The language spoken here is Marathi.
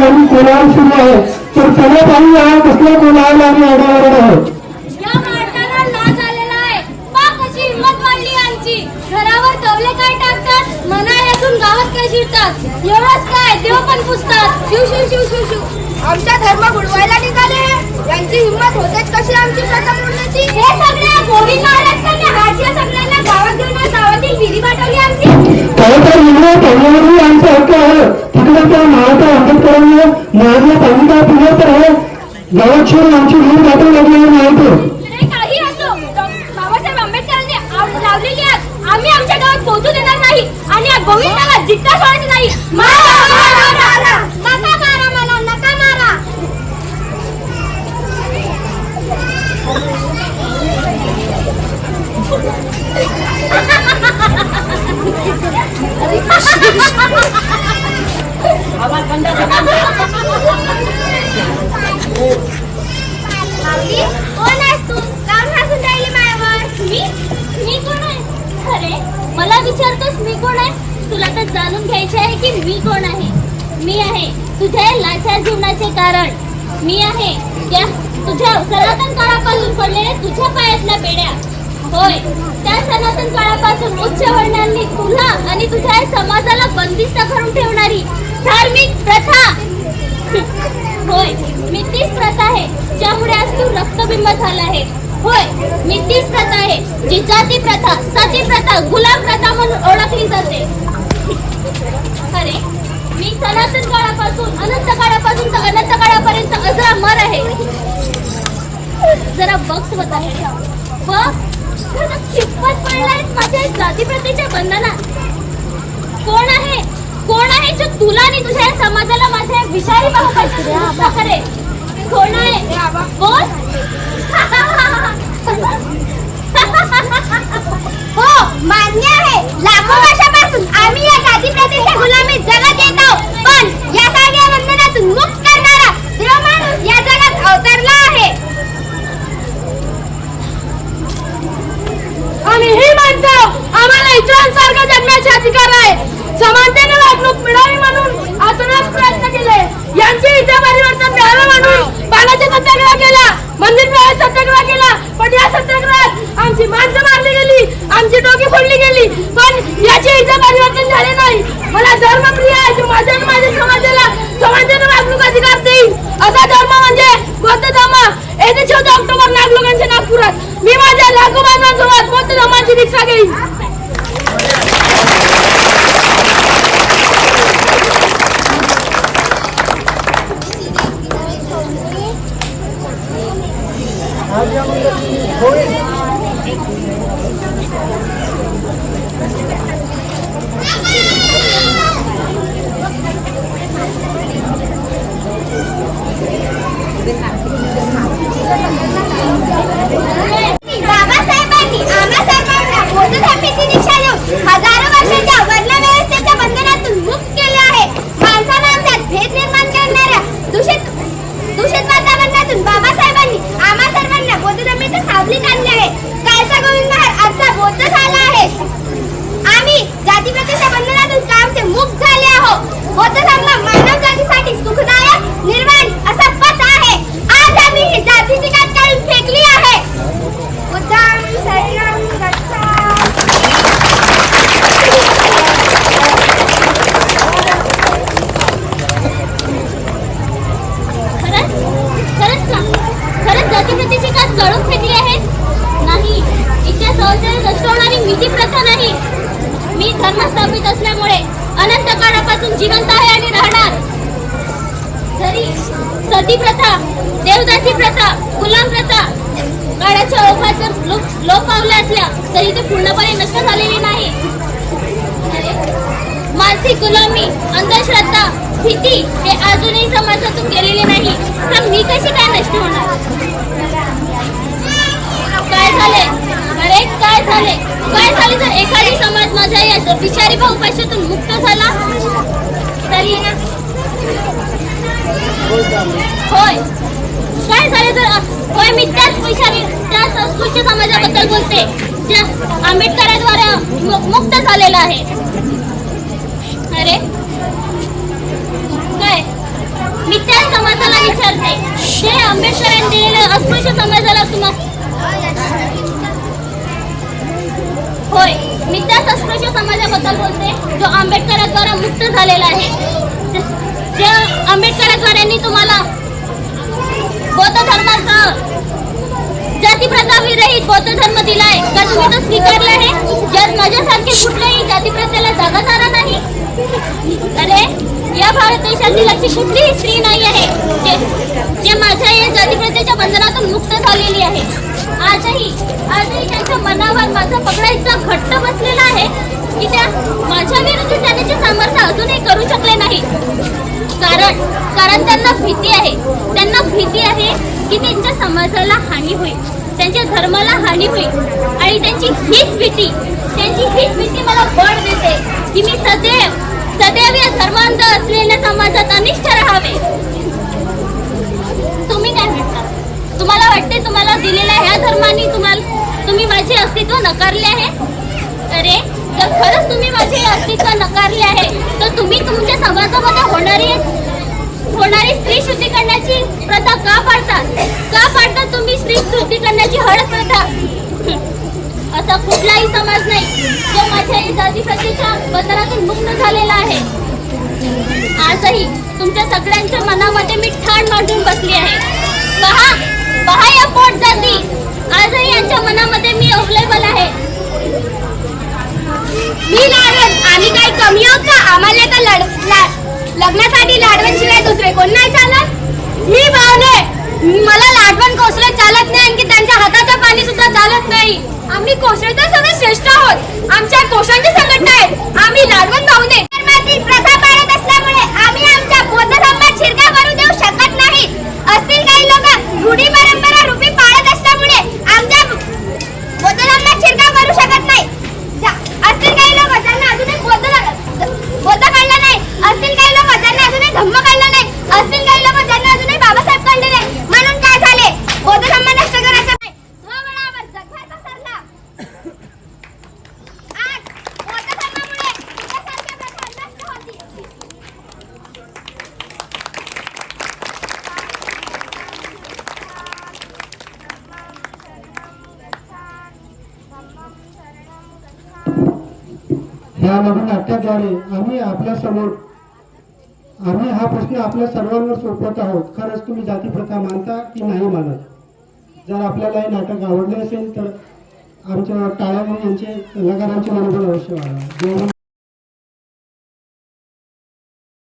आणि कोलाहल सुरू आहे. तर चला पाहूया कसला कोलाहल आणि आढावा आहे. या मारताना लाज आलेला आहे. पा कशी हिंमत वाढली यांची. घरावर तवले काय टाकतात, मनाळ्यातून गावात काय शिरतात. एवढंच काय देव पण पुसतात. शिव शिव शिव शिव शिव. आमचा धर्म बुडवायला निघाले. यांची हिंमत होतेच कशी आमची प्रथा मोडण्याची. हे सगळे गोविंद महाराजांनी हातच्या सगळ्यांना गावात घेऊन गावातील विधी पाठवली आमची. खरं तर इंग्रज तरुणांनी आमचा हक्क आहे. तिकडे त्या महात्मा आंबेडकरांनी महात्मा पंडिता फुले तर हे गावात शिरून आमची विहीर गाठून लागलेली नाही. ते काही असो, बाबासाहेब आंबेडकरांनी लावलेली आग आम्ही आमच्या गावात पोहोचू देणार नाही. आणि या गोविंदाला जिद्दा सोडायचं नाही. मारा मारा मारा. नका मारा मला, नका मारा. कोण आहेस तू? काम हसून राहिली माझ्यावर. मी कोण आहे? अरे मला विचारतोस मी कोण आहे? तुला तर जाणून घ्यायचे आहे की मी कोण आहे. मी आहे तुझ्या लाचार जीवनाचे कारण. मी आहे त्या तुझ्या सनातन काळापासून पडलेल्या तुझ्या पायातल्या बेड्या. होय, त्या सनातन काळापासून उच्च वर्णांनी तुला आणि तुझ्या समाजाला बंदिस्त करून ठेवणारी धार्मिक प्रथा. होय, मी तीच प्रथा आहे ज्यामुळे आज तू रक्तबिंब झाला आहे. होय, मी तीच प्रथा आहे जी जाती प्रथा, सती प्रथा, गुलाम प्रथा म्हणून ओळखली जाते. अरे मी सनातन काळापासून अनंत काळापासून तर अनंत काळापर्यंत अजरामर आहे. जरा बघ स्वतः, बघ कितपत पडलाय माझ्या जाती प्रथेच्या बंधनात. कोण आहे जो तुला आणि तुझ्या समाजाला माझ्या विषारी प्रकारे कोण आहे? बोल. हो, मान्य आहे. लाखो वर्षापासून आम्ही या जाती प्रथेच्या गुलामीत जगत येत आहोत. पण या सगळ्या बंधनातून मुक्त करणारा देव माणूस या जगात अवतरला आहे. आणि ही माणसं आम्हाला इतरांसारखं जगण्याचे अधिकार आहे. समानतेने वागणूक मिळावी म्हणून आतूनच प्रयत्न केले. यांची इथे परिवर्तन मिळावं म्हणून बालाचा सत्याग्रह केला, मंदिर प्रवेश सत्याग्रह केला. पण या सत्याग्रहात आमची माणसं मारली गेली, आमची डोकी फोडली गेली. पण याचे इथे परिवर्तन झाले नाही. मला धर्म प्रिय आहे जो माझ्या आणि माझ्या समाजाला समानतेने वागणूक अधिकार देईल. असा धर्म म्हणजे बौद्ध धर्म. येते 14 ऑक्टोबर नागलोकांच्या नागपुरात मी माझ्या लाखो बांधवांसोबत बौद्ध धर्माची दीक्षा घेईन. बाबासाहेबांनी आम्हा सर्वांना बौद्ध धर्माची दीक्षा देऊन हजारो वर्षाच्या वर्ण व्यवस्थेच्या बंधनातून मुक्त केले आहे. माणसामाणसात भेद निर्माण करणाऱ्या दूषित वातावरणातून बाबासाहेबांनी आम्हा सर्वांना बौद्ध धर्माच्या सावलीत आणले आहे. कालचा गोविंद महाराज आजचा बौद्ध झाला आहे. आम्ही जातीप्रथेच्या बंधनातून कायमचे मुक्त झाले आहोत. बौद्ध धर्म मानव जातीसाठी सुखदायक निर्वाण असा पथ आहे. आज आम्ही ही जातीची कात काढून फेकली आहे. बुद्धां शरणं गच्छामि. खरंच जातीप्रथेची कात काढून फेकली आहे? नाही, इतिहास नष्ट होणारी मिती प्रथा नाही. मी धर्म स्थापित असल्यामुळे अनंत काळापासून जिवंत आहे आणि राहणार. जरी सती प्रथा, देवदासी प्रथा, गुलाम प्रथा काळाच्या ओघात जर लोप पावल्या असल्या तरी ते पूर्णपणे नष्ट झालेली नाही. मानसिक गुलामी, अंधश्रद्धा, भीती हे अजूनही समाजातून गेलेले नाही. तर मी कशी काय नष्ट होणार? काय झाले? अरे काय झाले जर एखादी समाज माझ्या या विषारी भावपाशातून मुक्त झाला तरी? होय, काय झाले तर? होय, मी त्याच अस्पृश्य समाजाबद्दल बोलते ज्या आंबेडकरांद्वारे मुक्त झालेला आहे. अरे काय तुम्हाला विचारते, जे आंबेडकरांनी दिलेलं अस्पृश्य समाजाला होय, मी त्याच अस्पृश्य समाजाबद्दल बोलते जो आंबेडकरांद्वारा मुक्त झालेला आहे. ज्या आंबेडकरांनी तुम्हाला बौद्ध धर्माचा जातीप्रथा विरहित बौद्ध धर्म दिलाय का तुम्ही तो स्वीकारला आहे? जर माझ्यासारखे कुठल्याही जातीप्रथेला जागा झाला नाही. अरे या भारत देशातील अशी कुठलीही स्त्री नाही आहे जे माझ्या या जातीप्रथेच्या बंधनातून मुक्त झालेली आहे. आजही त्यांच्या मनावर माझा पकडा इतका घट्ट बसलेला आहे की त्या माझ्या विरुद्ध जाण्याचे सामर्थ्य अजूनही करू शकले नाही. कारण त्यांना भीती आहे की त्यांच्या समाजाला हानी होईल, त्यांच्या धर्माला हानी होईल आणि त्यांची हीच भीती मला बळ देते की मी सदैव या धर्मांध असलेल्या समाजात अनिष्ट राहावे. तुम्ही काय म्हणता? तुम्हाला वाटते तुम्हाला दिलेल्या ह्या धर्माने तुम्ही माझे अस्तित्व नकारले आहे? अरे जर खरंच तुम्ही माझे अस्तित्व नकारले आहे तर तुम्ही तुमच्या समाजामध्ये होणारी स्त्री शुद्धीकरणाची प्रथा का पाडता तुम्ही स्त्री शुद्धीकरणाची हळद प्रथा? असा कुठलाही समाज नाही जो माझ्या या जाती प्रथेच्या बंधनातून मुक्त झालेला आहे. आजही तुमच्या सगळ्यांच्या मनामध्ये मी ठाण मांडून बसली आहे. पहा या पोट जाती, आजही यांच्या मनामध्ये मी अवेलेबल आहे. मी लाडवण, आम्ही काही कमी आहोत का? आम्हाला आता लग्नासाठी लाडवण शिवाय दुसरे कोण नाही चालत. मी भावने, मला लाडवण कोसळे चालत नाही, आणखी त्यांच्या हाताचं पाणी सुद्धा चालत नाही. आम्ही कोसळे तर सगळे श्रेष्ठ आहोत. आमच्या कोशांची संघटना आहे. आम्ही लाडवण भावने धर्मातील प्रथा पाळत असल्यामुळे आम्ही आमच्या बौद्ध धर्मात शिरकाव करू देऊ शकत नाही. असतील काही लोक रूढी परंपरा रूपी पाळत असल्यामुळे आमच्या बौद्ध धर्मात शिरकाव करू शकत नाही. असतील काही लोक ज्यांना अजूनही बौद्ध कळलं नाही, असतील काही लोक ज्यांना अजूनही धम्म कळलं नाही, असतील काही लोक ज्यांना अजूनही बाबासाहेब कळले नाही. म्हणून काय झाले? बौद्ध धर्म नष्ट करायचा नाही, स्वबळावर जगभर पसरला. आज बौद्ध धर्मामुळे तुझ्यासारख्या प्रथा नष्ट होतील. या नवीन नाट्याद्वारे आम्ही हा प्रश्न आपल्या सर्वांवर सोपवत आहोत. खरंच तुम्ही जातीप्रथा मानता की नाही मानत? जर आपल्याला हे नाटक आवडले असेल तर आमच्या टाळ्या यांचे कलाकारांचे मनोबल अवश्य वाढवा.